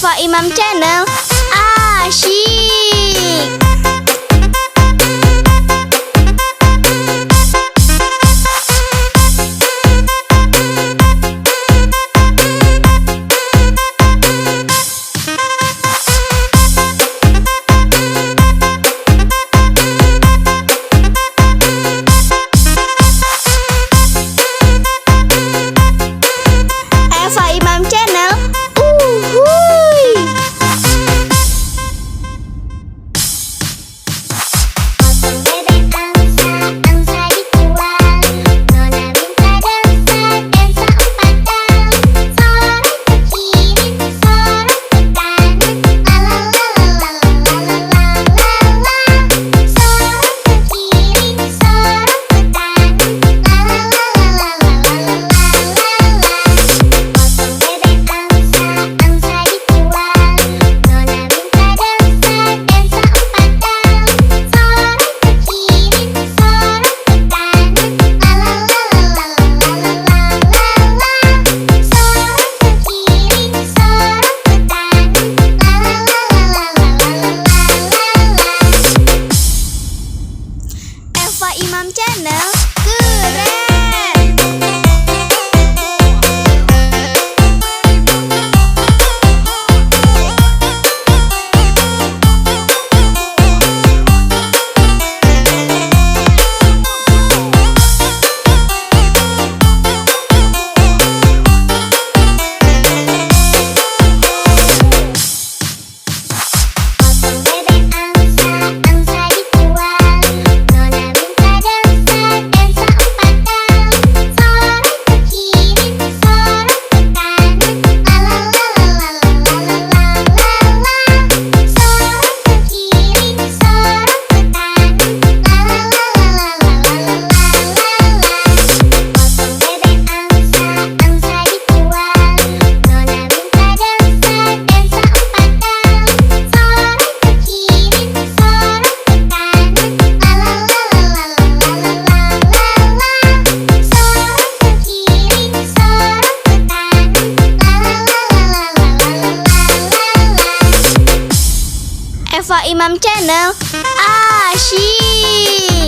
Eva Imam Channel, asyik. Eva Imam Channel, uhuy. Potong bebek angsa, angsa dibuang. Nona minta dansa, dansa empat dang. Sorot ke kiri, sorot ke kanan. Lalalalalalalalalala. Sorot ke kiri, sorot ke kanan. Lalalalalalalalalala. Potong bebek angsa, angsa dibuang. Nona minta dansa, dansa empat dang. Sorot ke kiri, sorot ke kanan. Lalalalalalalalalala. Sorot ke kiri, sorot ke kanan. Lalalalalalalalalala. Eva Imam Channel, keren. Potong bebek angsa, angsa dibuang. Nona minta dansa, dansa empat dang. Sorot ke kiri, sorot ke kanan. Lalalalalalalalalala. Sorot ke kiri, sorot ke kanan. Lalalalalalalalalala. Potong bebek angsa, angsa dibuang. Nona minta dansa, dansa empat dang. Sorot ke kiri, sorot ke kanan. Lalalalalalalalalala. Sorot ke kiri, sorot ke kanan. Lalalalalalalalalala. Eva Imam Channel, asyik.